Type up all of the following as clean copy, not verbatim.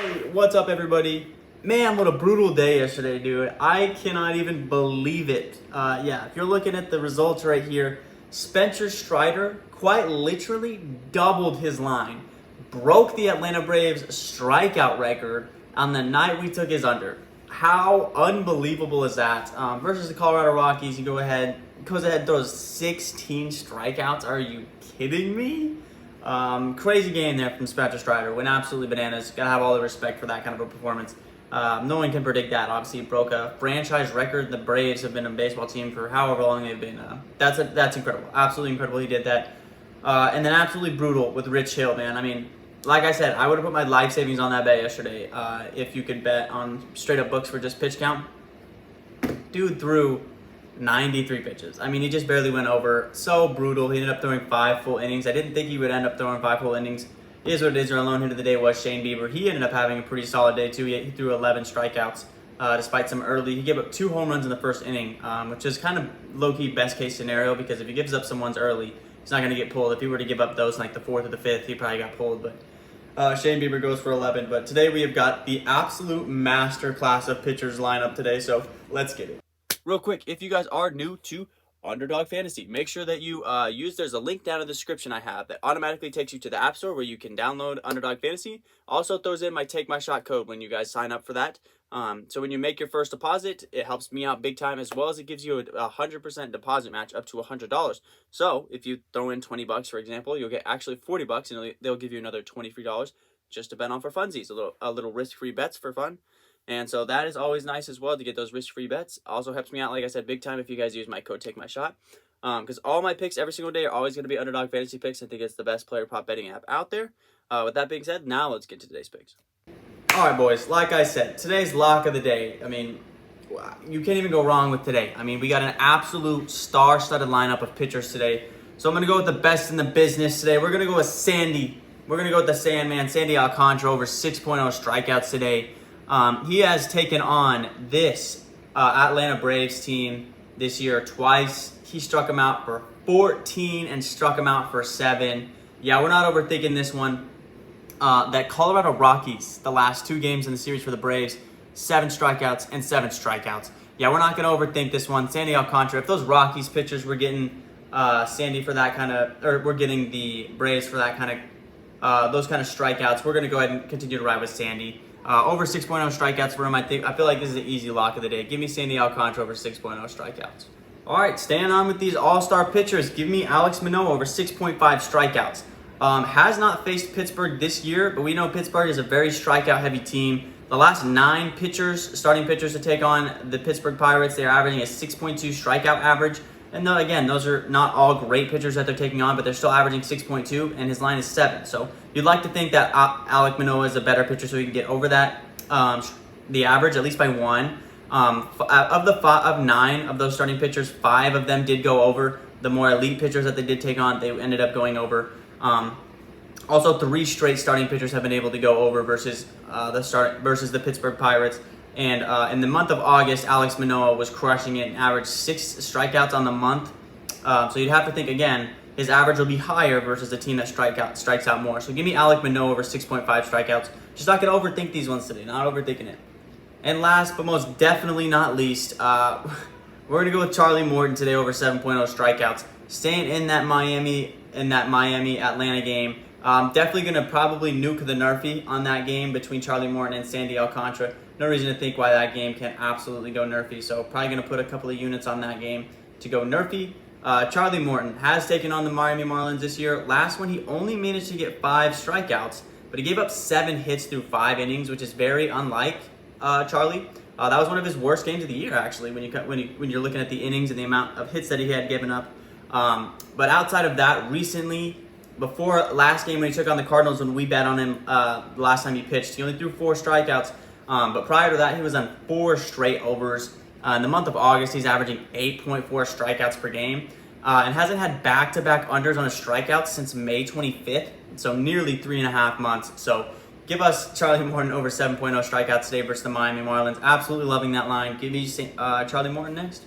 Hey, what's up, everybody? Man, what a brutal day yesterday, dude. I cannot even believe it. Yeah, if you're looking at the results right here, Spencer Strider quite literally doubled his line, broke the Atlanta Braves strikeout record on the night we took his under. How unbelievable is that? Versus the Colorado Rockies, he goes ahead, throws 16 strikeouts. Are you kidding me? Crazy game there from Spencer Strider. Went absolutely bananas. Gotta have all the respect for that kind of a performance. No one can predict that. Obviously, he broke a franchise record. The Braves have been a baseball team for however long they've been. That's incredible. Absolutely incredible. He did that. And then absolutely brutal with Rich Hill, man. I mean, like I said, I would have put my life savings on that bet yesterday. If you could bet on straight up books for just pitch count. Dude threw 93 pitches. I mean, he just barely went over. So brutal. He ended up throwing 5 full innings. I didn't think he would end up throwing 5 full innings. It is what it is. Our lone hit of the day was Shane Bieber. He ended up having a pretty solid day, too. He threw 11 strikeouts despite some early. He gave up 2 home runs in the first inning, which is kind of low-key best-case scenario because if he gives up some ones early, he's not going to get pulled. If he were to give up those in like the 4th or the 5th, he probably got pulled. But Shane Bieber goes for 11. But today we have got the absolute master class of pitchers lineup today, so let's get it. Real quick, if you guys are new to Underdog Fantasy, make sure that you there's a link down in the description I have that automatically takes you to the App Store where you can download Underdog Fantasy. Also throws in my TAKEMYSHOT code when you guys sign up for that. So when you make your first deposit, it helps me out big time, as well as it gives you a 100% deposit match up to $100. So if you throw in $20, for example, you'll get actually $40, and they'll give you another $23 just to bet on for funsies, a little risk-free bets for fun. And so that is always nice as well to get those risk-free bets. Also helps me out, like I said, big time if you guys use my code TAKEMYSHOT. Because all my picks every single day are always going to be Underdog Fantasy picks. I think it's the best player prop betting app out there. With that being said, now let's get to today's picks. All right, boys. Like I said, today's lock of the day. I mean, you can't even go wrong with today. I mean, we got an absolute star-studded lineup of pitchers today. So I'm going to go with the best in the business today. We're going to go with Sandy. We're going to go with the Sandman, Sandy Alcantara, over 6.0 strikeouts today. He has taken on this Atlanta Braves team this year twice. He struck him out for 14 and struck him out for 7. Yeah, we're not overthinking this one. That Colorado Rockies, the last 2 games in the series for the Braves, 7 strikeouts and 7 strikeouts. Yeah, we're not going to overthink this one. Sandy Alcantara, if those Rockies pitchers were getting Sandy for that kind of, or we're getting the Braves for that kind of, those kind of strikeouts, we're going to go ahead and continue to ride with Sandy. Over 6.0 strikeouts for him, I feel like this is an easy lock of the day. Give me Sandy Alcantara over 6.0 strikeouts. All right, staying on with these all-star pitchers, give me Alex Manoah over 6.5 strikeouts. Has not faced Pittsburgh this year, but we know Pittsburgh is a very strikeout-heavy team. The last 9 starting pitchers to take on the Pittsburgh Pirates, they're averaging a 6.2 strikeout average. And again, those are not all great pitchers that they're taking on, but they're still averaging 6.2, and his line is 7. So you'd like to think that Alec Manoah is a better pitcher so he can get over that, the average, at least by 1. Of 9 of those starting pitchers, 5 of them did go over. The more elite pitchers that they did take on, they ended up going over. Also, 3 straight starting pitchers have been able to go over versus the Pittsburgh Pirates. And in the month of August, Alex Manoah was crushing it and averaged 6 strikeouts on the month. So you'd have to think, again, his average will be higher versus a team that strikes out more. So give me Alec Manoah over 6.5 strikeouts. Just not going to overthink these ones today. Not overthinking it. And last but most definitely not least, we're going to go with Charlie Morton today over 7.0 strikeouts. Staying in that Miami-Atlanta game. Definitely going to probably nuke the Nerfy on that game between Charlie Morton and Sandy Alcantara. No reason to think why that game can absolutely go Nerfy. So probably going to put a couple of units on that game to go Nerfy. Charlie Morton has taken on the Miami Marlins this year. Last one, he only managed to get 5 strikeouts, but he gave up 7 hits through 5 innings, which is very unlike Charlie. That was one of his worst games of the year, actually, when you're looking at the innings and the amount of hits that he had given up. But outside of that, recently, before last game when he took on the Cardinals, when we bet on him the last time he pitched, he only threw 4 strikeouts. But prior to that, he was on 4 straight overs. In the month of August, he's averaging 8.4 strikeouts per game and hasn't had back-to-back unders on his strikeouts since May 25th, so nearly 3.5 months. So give us Charlie Morton over 7.0 strikeouts today versus the Miami Marlins. Absolutely loving that line. Give me Charlie Morton next.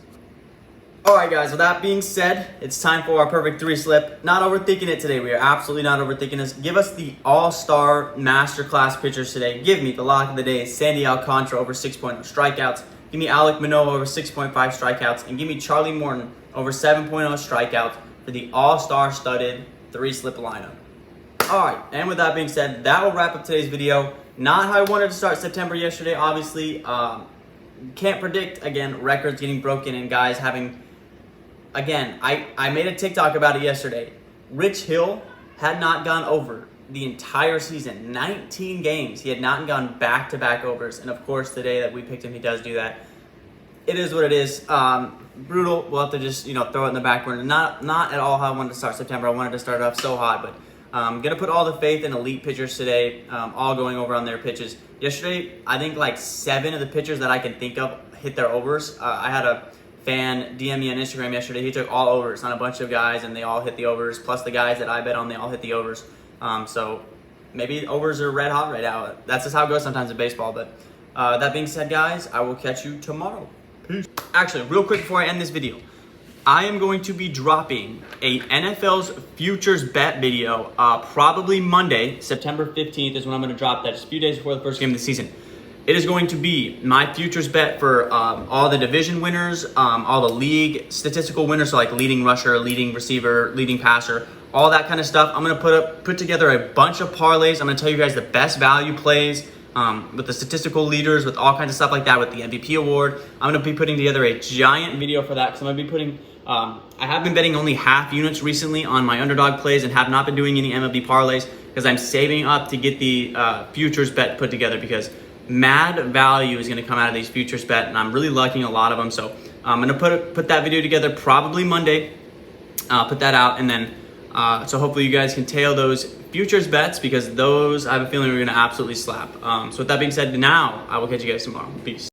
All right, guys, with that being said, it's time for our perfect three slip. Not overthinking it today. We are absolutely not overthinking this. Give us the all-star masterclass pitchers today. Give me the lock of the day, Sandy Alcantara over 6.0 strikeouts. Give me Alek Manoah over 6.5 strikeouts. And give me Charlie Morton over 7.0 strikeouts for the all-star studded three slip lineup. All right, and with that being said, that will wrap up today's video. Not how I wanted to start September yesterday, obviously. Can't predict, again, records getting broken and guys having... Again, I made a TikTok about it yesterday. Rich Hill had not gone over the entire season. 19 games. He had not gone back-to-back overs. And of course, today that we picked him, he does do that. It is what it is. Brutal. We'll have to just, throw it in the back burner. Not at all how I wanted to start September. I wanted to start off so hot, but I'm going to put all the faith in elite pitchers today, all going over on their pitches. Yesterday, I think like 7 of the pitchers that I can think of hit their overs. I had a fan DM me on Instagram yesterday. He took all overs on a bunch of guys, and they all hit the overs. Plus the guys that I bet on, they all hit the overs. So maybe overs are red hot right now. That's just how it goes sometimes in baseball. But that being said, guys, I will catch you tomorrow. Peace. Actually, real quick before I end this video, I am going to be dropping a NFL's futures bet video probably Monday, September 15th is when I'm going to drop that, just a few days before the first game of the season. It is going to be my futures bet for all the division winners, all the league statistical winners, so like leading rusher, leading receiver, leading passer, all that kind of stuff. I'm going to put together a bunch of parlays. I'm going to tell you guys the best value plays with the statistical leaders, with all kinds of stuff like that, with the MVP award. I'm going to be putting together a giant video for that because I'm going to be putting... I have been betting only half units recently on my underdog plays and have not been doing any MLB parlays because I'm saving up to get the futures bet put together because mad value is going to come out of these futures bet, and I'm really liking a lot of them. So I'm going to put that video together probably Monday, put that out, and then so hopefully you guys can tail those futures bets because those I have a feeling we're going to absolutely slap. So with that being said, now I will catch you guys tomorrow. Peace.